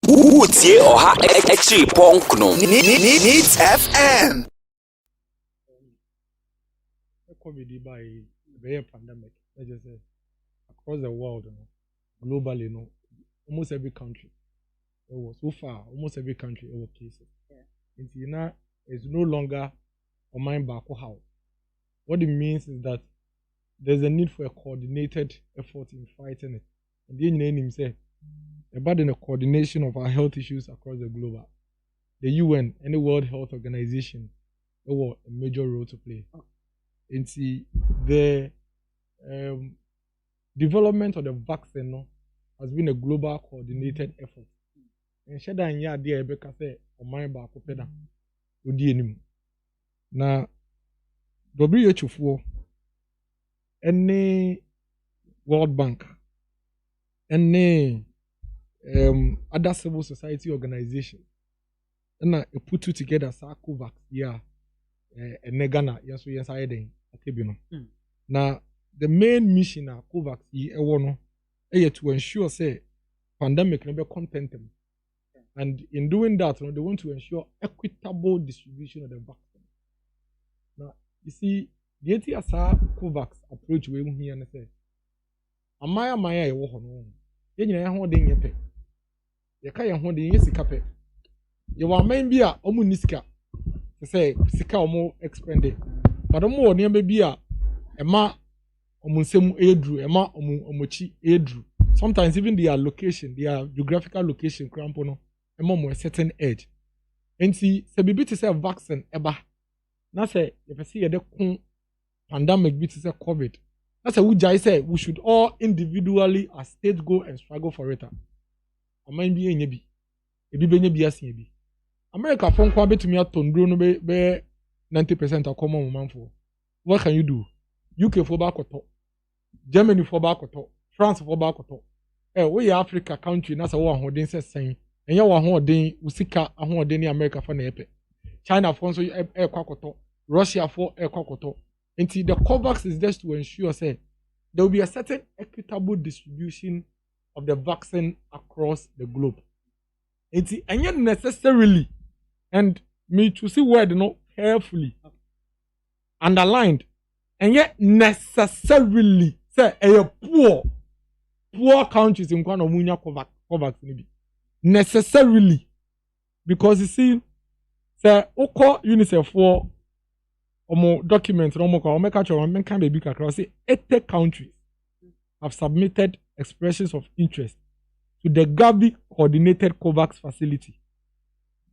Utie oha extra punk no. Needs FM. COVID by the pandemic, let's just say, across the world, globally, almost every country. It was so far, almost every country, it was cases. Yeah. It's no longer a mind back how. What it means is that there's a need for a coordinated effort in fighting it. And the name say about the coordination of our health issues across the globe. The UN and the World Health Organization have a major role to play. And see the development of the vaccine has been a global coordinated effort. And sheda nya de ebeka say oman ba ko peda odi enim. Na WHO fo any World Bank any other civil society organization and put two together COVAX yeah Negana yes we inside den akebino. Now the main mission of COVAX is to ensure say pandemic never content them. And in doing that, they want to ensure equitable distribution of the vaccine. Now, you see, the ATSR COVAX approach we here and say, Amaya, you walk on. You holding your pay. You can't holding your sikape. You want maybe a omuniska to say, Sika or more expended. But the more near maybe a ma omunsemu edru, a ma omuchi edru. Sometimes even their location, their geographical location, crampono. A more certain age. And see, se bibi to say vaccine eba. Na say if I see a pandemic bit to say COVID. That's what I say we should all individually as states go and struggle for it. I mind be a nebi. A bibi be a CB. America phone kwa bet me a tondro no be 90% of common woman for. What can you do? UK for back or Germany for back or France for back or we Africa country, that's a one holding says saying. And you are holding Usika, a holding America for Nepe. China for air quakoto, Russia for air quakoto. And the COVAX is just to ensure say there will be a certain equitable distribution of the vaccine across the globe. And yet necessarily, and me to see word carefully underlined, and yet necessarily say a poor countries in Kwanomunya COVAX maybe. Necessarily, because you see, say, Oko UNICEF for documents, can be big across 80 countries have submitted expressions of interest to the Gavi coordinated COVAX facility.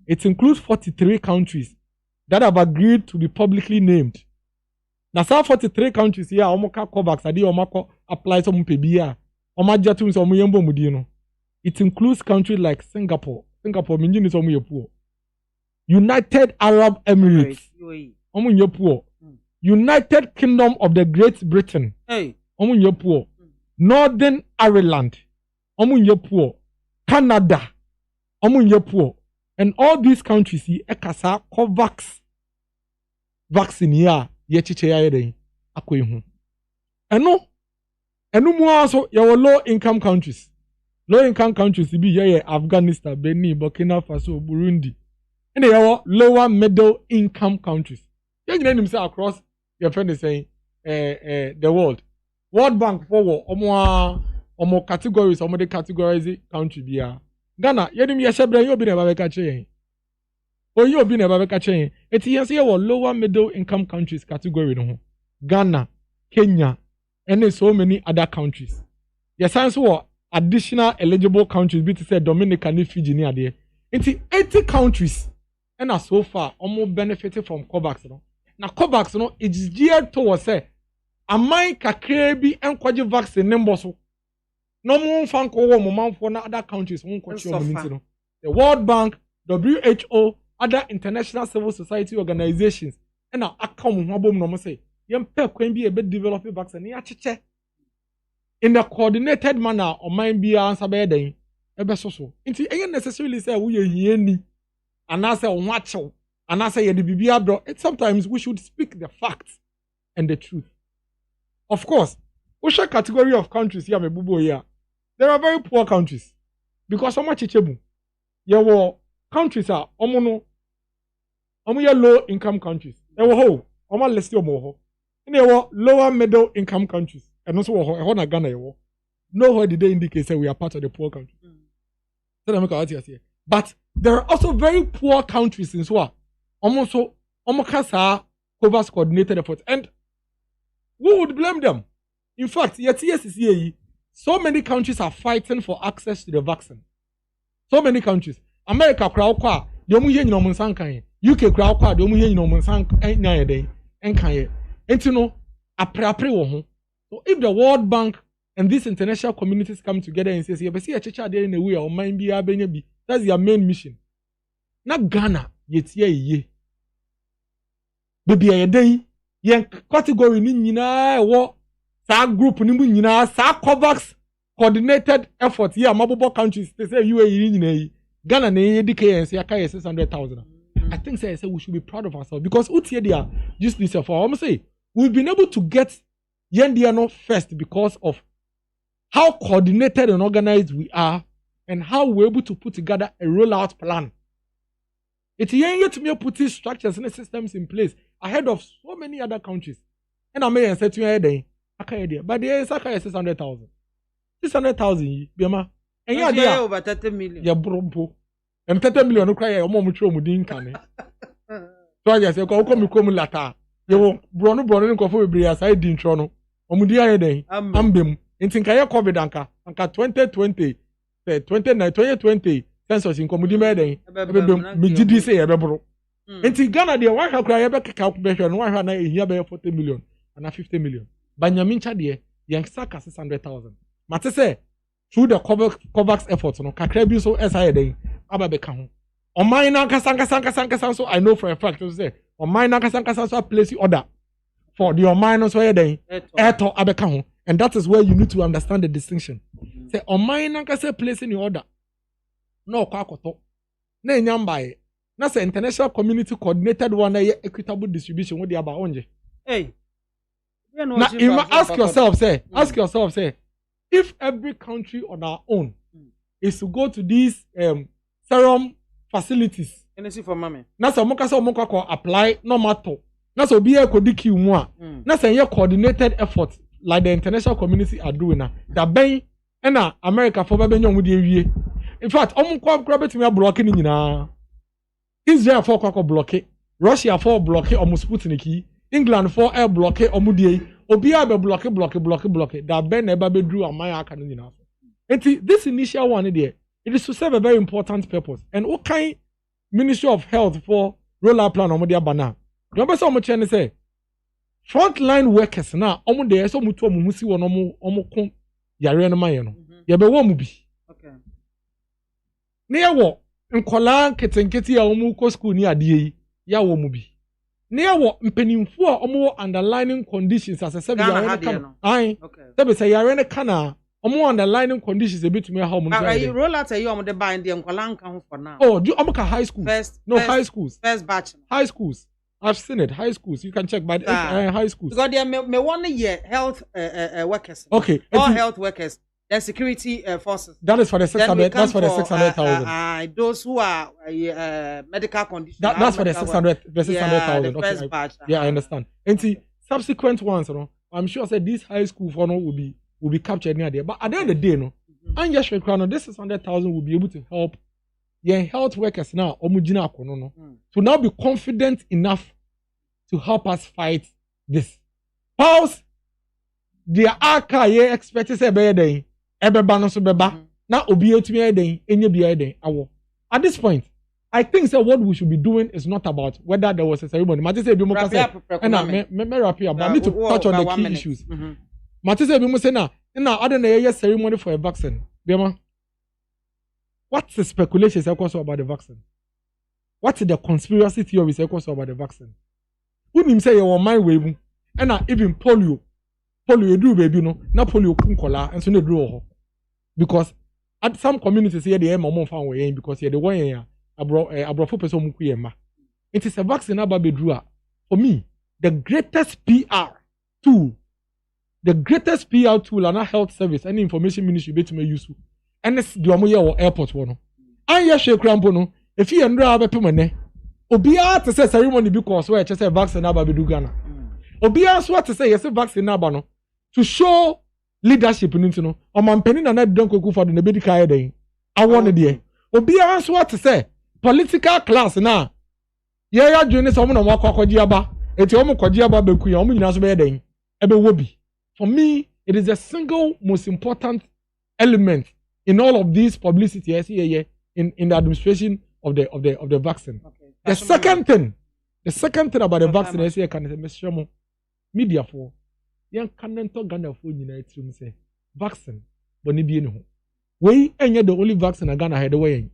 It includes 43 countries that have agreed to be publicly named. Now, some 43 countries here, Omoka COVAX, Adi Omako applies on Pebia, Omajatum, Omuyembo Mudino. It includes countries like Singapore. Singapore means poor. United Arab Emirates. Poor. United Kingdom of the Great Britain. Poor. Northern Ireland. Poor. Canada. Poor. And all these countries see ekasa COVAX vaccine here. Yechiche akwe. And no also your low income countries. Low-income countries be Afghanistan, Benin, Burkina Faso, Burundi. And they are lower middle-income countries. You can say across your friend is saying the world. World Bank forward omo categories, omo de categorize country bia. Ghana, you dem yeshebre you be never catch yen. Or you be never catch yen. It is here lower middle-income countries category no. Ghana, Kenya, and so many other countries. Yes, answer additional eligible countries be to say Dominica and Fiji near there. It's 80 countries and as so far almost benefited from COVAX. Now COVAX it is geared towards say amai kakrebi and kwaji vaccine numbers. No more fan ko moment for other countries won't the World Bank, WHO, other international civil society organizations and our account no say yem pe kwen bi e be develop vaccine ya cheche in a coordinated manner or mind be answer by then ebe so nti ain't necessarily say we here ni and I say watch and I say the bibia bro. Sometimes we should speak the facts and the truth. Of course, which category of countries here me bubo here, there are very poor countries because so much chichebu Your countries are omo low income countries. Ewo ho, omo list omo ho. And lower middle income countries. And also ho na Ghana ewo. Nowhere did they indicate say we are part of the poor country. But there are also very poor countries in Swa. Almost kasa COVAX coordinated efforts. And who would blame them? In fact, yes, so many countries are fighting for access to the vaccine. So many countries. America crowd kwa, the omu yen no munsan kan. UK crowd kwa, the omu yen no munsan nyanye den enkan ye. Enti no apre wo ho. So if the World Bank and these international communities come together and say, "Yes, see a church there in a way, or mind be a that's their main mission." Not Ghana, yet ye. Baby, a day, young category nina, war, sa group, nina, sa COVAX coordinated effort, yeah, mobile countries, they say you are in Ghana, DK, and say, I can't 600,000. I think say we should be proud of ourselves because Utiadia just this for almost say we've been able to get Yendiano first because of how coordinated and organized we are and how we're able to put together a rollout plan. It's yet to me putting structures and systems in place ahead of so many other countries. And I may say to you, but there is 600,000. 600,000, Biama. And you are over 30 million. Yeah, bro. And 30 million, no cry, or more mature within Kane. So I say, come lata. You Bruno Coffee Brias, I didn't trono. Omudia day, Ambim. In Tinkaya COVID anka 2020, 2020 census in Comudime day, Mijidi say a bebro. In Tigana, the one who cry ever calculation, 100 here 40 million and 50 million. Banyamincha dear, young Saka 600,000. Mate say, through the COVAX efforts, no Kakrebu so SIA day, Ababekam. On my Nanka, so I know for a fact to say, on my Nanka, so place order for the on minus where day, Eto Abekam. And that is where you need to understand the distinction. Say, on my Nanka, say place in the order. No, Kwakoto. Ne Nyambai. That's an international community coordinated one equitable distribution with the Abaonje. Hey. Now, you must ask yourself, say, if every country on our own is to go to these serum facilities, for mommy. That's a moka apply no matter. That's a be a kodiki umwa. That's a coordinated effort like the international community are doing now. That bay and America for baby young with the in fact, grab it to me blocking in Israel for blockade, Russia for blockade almost Sputnik, England for air blockade or Mudi, Obia blockade. That Ben never be drew on my account. And this initial one there, it is to serve a very important purpose. And what kind Ministry of Health for roll-out plan on Modia Bana? Remember so much and say frontline workers now, there so much musi one omo yare na mayeno. Yabe wo mu bi. Okay. Ne yawo nkola ketenketi ya omo ko school ni ade yi ya wo mu bi. Ne yawo mpanimfo a omo underlining conditions as a yare na ai. Okay. Say yare na kana omo underlining conditions a bit me how mu. Roll out a omo de bind the nkola nka ho for now. Oh, do omo ka high school? High schools. First batch. High schools. I've seen it. High schools. You can check by high schools. Because there may 1 year health workers. Okay. All health workers. The security forces. That is for the 600. That's for the 600,000. Those who are medical conditions. That's for the 600. The 600,000. The first batch. Yeah, I understand. And see, subsequent ones, you know, I'm sure said this high school for now will be captured near there. But at the end of the day, no, and just this 600,000 will be able to help. Yeah, health workers now, to now be confident enough to help us fight this. Pause. There are expected to be now at this point, I think that what we should be doing is not about whether there was a ceremony. I need to touch on the key issues. I don't know a ceremony for a vaccine. What's the speculations about the vaccine? What's the conspiracy theories about the vaccine? Who him say you my way, and even polio do baby no, na polio kunkola and so no do because at some communities here the mom found way because here the one here abro for person mu kuyema. It is a vaccine about bedrua. For me, the greatest PR tool and health service and information ministry bet me use. And it's the airport one. anya hwe krampo no efi yendra abepem ne obiara te say ceremony because where che say vaccine aba bedu Ghana obiara so te say yes vaccine aba no to show leadership nti no omampani na don kweku for the medical aid den awon de obiara so te say political class na ya join so mo na akwakoji aba eti o mo kwaji aba beku ya o mo nyina so be den ebe wobi for me it is the single most important element in all of these publicity in the administration of the vaccine. Okay. The second thing about the vaccine is can media for yan kanento Ghana for United say vaccine but ni bi ho we enye the only vaccine Ghana had the way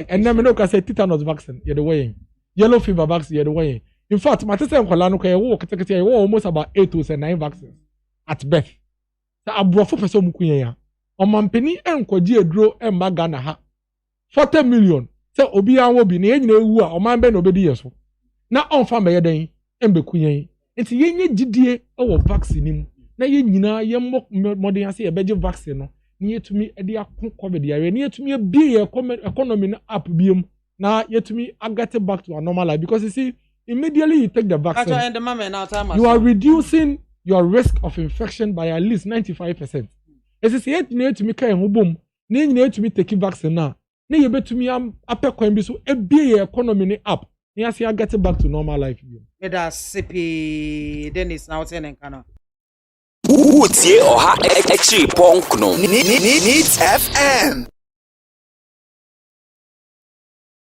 and then me no can say tetanus vaccine the way yellow fever vaccine the way in fact my sister nkola no kai wo ketekete wo almost about 8 to 9 vaccines at birth sa abrofo person mu kunya ya omampeni enkoji eduro emba Ghana ha 40 million say obi anwo bi na enyina ewu a omambe na obedi yeso na onfa me yeden embe kunya nti yenye gidie wo vaccine mu na yenyina yemmo modern ase ebeje vaccine no na yetumi ede akon covid yare na yetumi ebie economy na app biem na yetumi agate back to our normal life because you see immediately you take the vaccine you are reducing your risk of infection by at least 95%. As is yet to me kai hubum, na to me take vaccine na ye betumi apɛ kwan bi so ebie economy ni up. Na yasi get back to normal life. Eda sipi Dennis na wote nenkana. Utie oha exi ponk no. Needs FM.